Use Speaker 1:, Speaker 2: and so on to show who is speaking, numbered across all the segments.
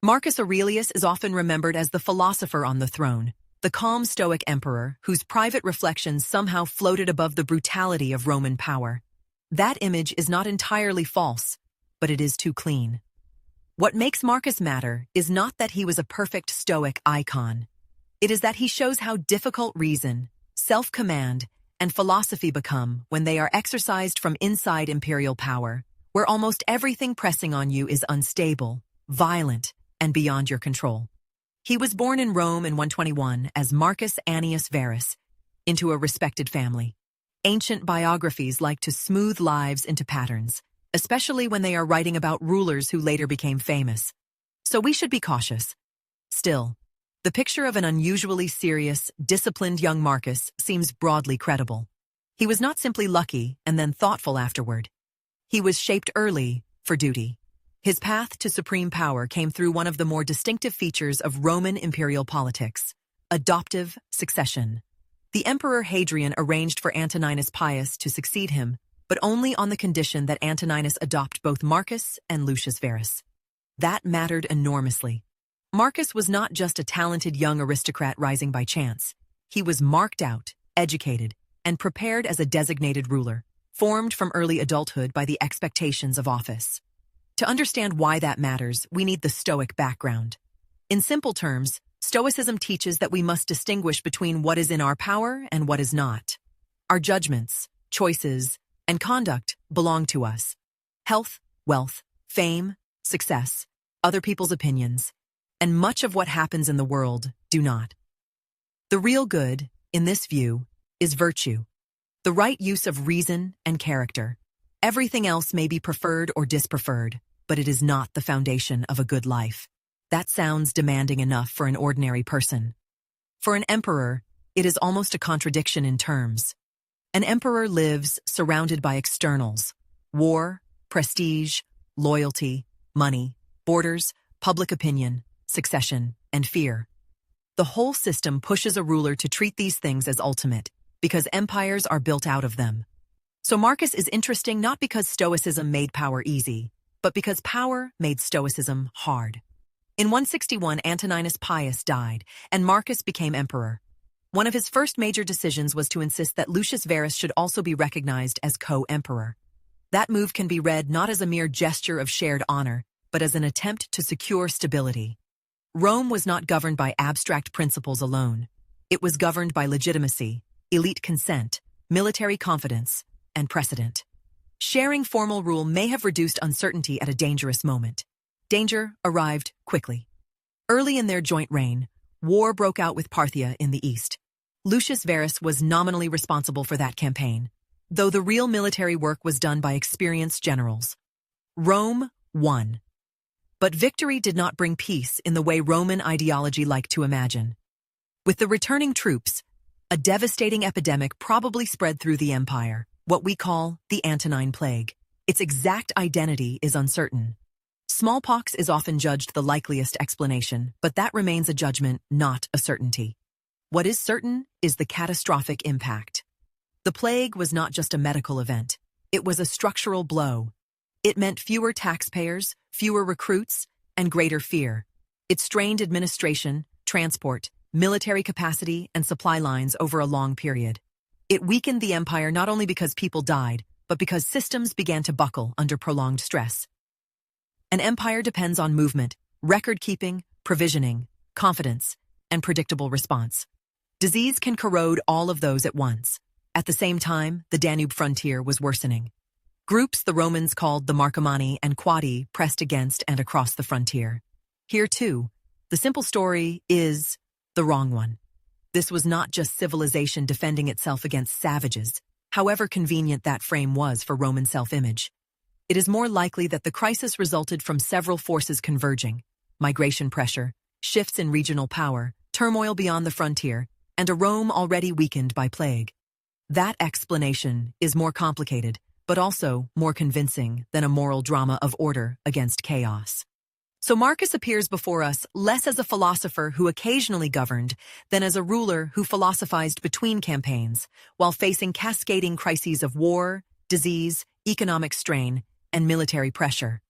Speaker 1: Marcus Aurelius is often remembered as the philosopher on the throne, the calm Stoic emperor whose private reflections somehow floated above the brutality of Roman power. That image is not entirely false, but it is too clean. What makes Marcus matter is not that he was a perfect Stoic icon. It is that he shows how difficult reason, self-command, and philosophy become when they are exercised from inside imperial power, where almost everything pressing on you is unstable, violent, and beyond your control. He was born in Rome in 121 as Marcus Annius Verus, into a respected family. Ancient biographies like to smooth lives into patterns, especially when they are writing about rulers who later became famous. So we should be cautious. Still, the picture of an unusually serious, disciplined young Marcus seems broadly credible. He was not simply lucky and then thoughtful afterward. He was shaped early for duty. His path to supreme power came through one of the more distinctive features of Roman imperial politics, adoptive succession. The Emperor Hadrian arranged for Antoninus Pius to succeed him, but only on the condition that Antoninus adopt both Marcus and Lucius Verus. That mattered enormously. Marcus was not just a talented young aristocrat rising by chance. He was marked out, educated, and prepared as a designated ruler, formed from early adulthood by the expectations of office. To understand why that matters, we need the Stoic background. In simple terms, Stoicism teaches that we must distinguish between what is in our power and what is not. Our judgments, choices, and conduct belong to us. Health, wealth, fame, success, other people's opinions, and much of what happens in the world do not. The real good, in this view, is virtue, the right use of reason and character. Everything else may be preferred or dispreferred, but it is not the foundation of a good life. That sounds demanding enough for an ordinary person. For an emperor, it is almost a contradiction in terms. An emperor lives surrounded by externals: war, prestige, loyalty, money, borders, public opinion, succession, and fear. The whole system pushes a ruler to treat these things as ultimate, because empires are built out of them. So Marcus is interesting not because Stoicism made power easy, but because power made Stoicism hard. In 161, Antoninus Pius died, and Marcus became emperor. One of his first major decisions was to insist that Lucius Verus should also be recognized as co-emperor. That move can be read not as a mere gesture of shared honor, but as an attempt to secure stability. Rome was not governed by abstract principles alone. It was governed by legitimacy, elite consent, military confidence, and precedent. Sharing formal rule may have reduced uncertainty at a dangerous moment. Danger arrived quickly. Early in their joint reign, war broke out with Parthia in the east. Lucius Verus was nominally responsible for that campaign, though the real military work was done by experienced generals. Rome won. But victory did not bring peace in the way Roman ideology liked to imagine. With the returning troops, a devastating epidemic probably spread through the empire, what we call the Antonine Plague. Its exact identity is uncertain. Smallpox is often judged the likeliest explanation, but that remains a judgment, not a certainty. What is certain is the catastrophic impact. The plague was not just a medical event. It was a structural blow. It meant fewer taxpayers, fewer recruits, and greater fear. It strained administration, transport, military capacity, and supply lines over a long period. It weakened the empire not only because people died, but because systems began to buckle under prolonged stress. An empire depends on movement, record-keeping, provisioning, confidence, and predictable response. Disease can corrode all of those at once. At the same time, the Danube frontier was worsening. Groups the Romans called the Marcomanni and Quadi pressed against and across the frontier. Here, too, the simple story is the wrong one. This was not just civilization defending itself against savages, however convenient that frame was for Roman self-image. It is more likely that the crisis resulted from several forces converging: migration pressure, shifts in regional power, turmoil beyond the frontier, and a Rome already weakened by plague. That explanation is more complicated, but also more convincing than a moral drama of order against chaos. So Marcus appears before us less as a philosopher who occasionally governed than as a ruler who philosophized between campaigns while facing cascading crises of war, disease, economic strain, and military pressure.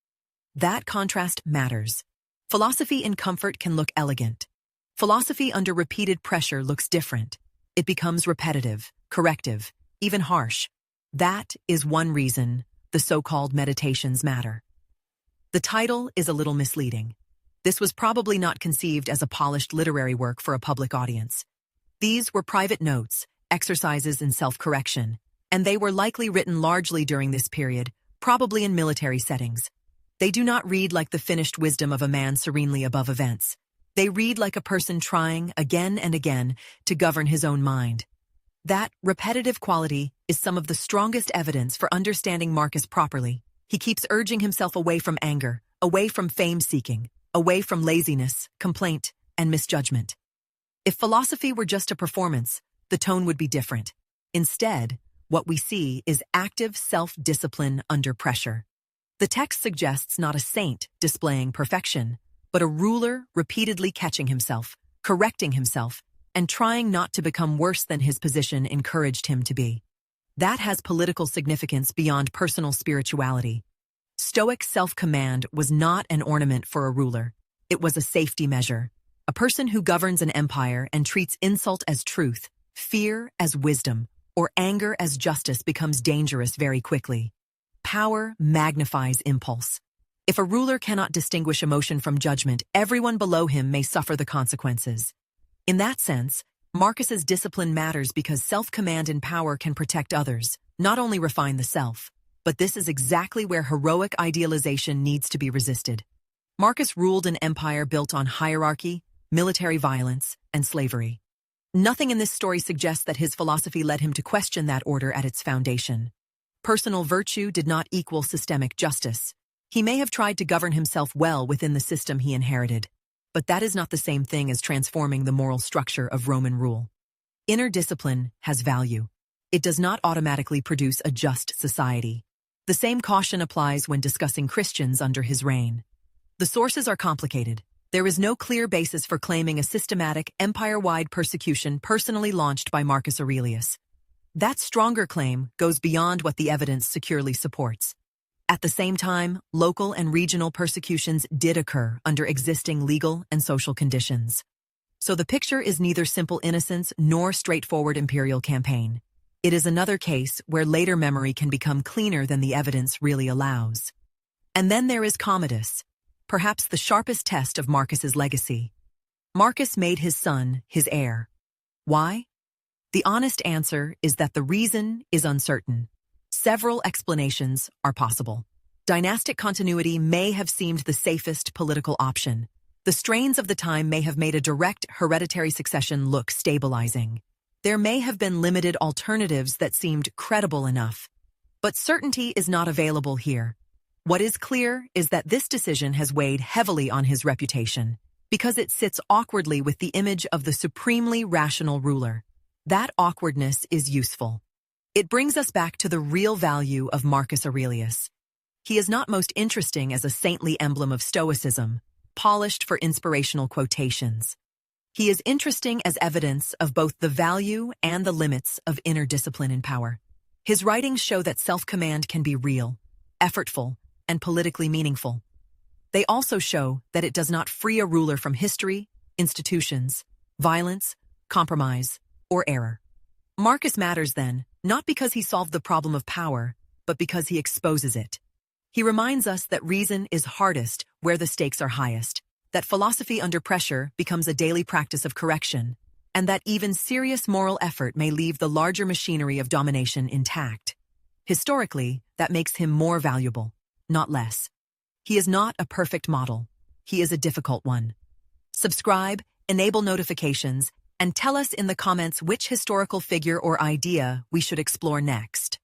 Speaker 1: That contrast matters. Philosophy in comfort can look elegant. Philosophy under repeated pressure looks different. It becomes repetitive, corrective, even harsh. That is one reason the so-called meditations matter. The title is a little misleading. This was probably not conceived as a polished literary work for a public audience. These were private notes, exercises in self-correction, and they were likely written largely during this period, probably in military settings. They do not read like the finished wisdom of a man serenely above events. They read like a person trying, again and again, to govern his own mind. That repetitive quality is some of the strongest evidence for understanding Marcus properly. He keeps urging himself away from anger, away from fame-seeking, away from laziness, complaint, and misjudgment. If philosophy were just a performance, the tone would be different. Instead, what we see is active self-discipline under pressure. The text suggests not a saint displaying perfection, but a ruler repeatedly catching himself, correcting himself, and trying not to become worse than his position encouraged him to be. That has political significance beyond personal spirituality. Stoic self-command was not an ornament for a ruler. It was a safety measure. A person who governs an empire and treats insult as truth, fear as wisdom, or anger as justice becomes dangerous very quickly. Power magnifies impulse. If a ruler cannot distinguish emotion from judgment, everyone below him may suffer the consequences. In that sense, Marcus's discipline matters because self-command and power can protect others, not only refine the self. But this is exactly where heroic idealization needs to be resisted. Marcus ruled an empire built on hierarchy, military violence, and slavery. Nothing in this story suggests that his philosophy led him to question that order at its foundation. Personal virtue did not equal systemic justice. He may have tried to govern himself well within the system he inherited, but that is not the same thing as transforming the moral structure of Roman rule. Inner discipline has value. It does not automatically produce a just society. The same caution applies when discussing Christians under his reign. The sources are complicated. There is no clear basis for claiming a systematic, empire-wide persecution personally launched by Marcus Aurelius. That stronger claim goes beyond what the evidence securely supports. At the same time, local and regional persecutions did occur under existing legal and social conditions. So the picture is neither simple innocence nor straightforward imperial campaign. It is another case where later memory can become cleaner than the evidence really allows. And then there is Commodus, perhaps the sharpest test of Marcus's legacy. Marcus made his son his heir. Why? The honest answer is that the reason is uncertain. Several explanations are possible. Dynastic continuity may have seemed the safest political option. The strains of the time may have made a direct hereditary succession look stabilizing. There may have been limited alternatives that seemed credible enough. But certainty is not available here. What is clear is that this decision has weighed heavily on his reputation, because it sits awkwardly with the image of the supremely rational ruler. That awkwardness is useful. It brings us back to the real value of Marcus Aurelius. He is not most interesting as a saintly emblem of Stoicism, polished for inspirational quotations. He is interesting as evidence of both the value and the limits of inner discipline and power. His writings show that self-command can be real, effortful, and politically meaningful. They also show that it does not free a ruler from history, institutions, violence, compromise, or error. Marcus matters then, not because he solved the problem of power, but because he exposes it. He reminds us that reason is hardest where the stakes are highest, that philosophy under pressure becomes a daily practice of correction, and that even serious moral effort may leave the larger machinery of domination intact. Historically, that makes him more valuable, not less. He is not a perfect model. He is a difficult one. Subscribe, enable notifications, and tell us in the comments which historical figure or idea we should explore next.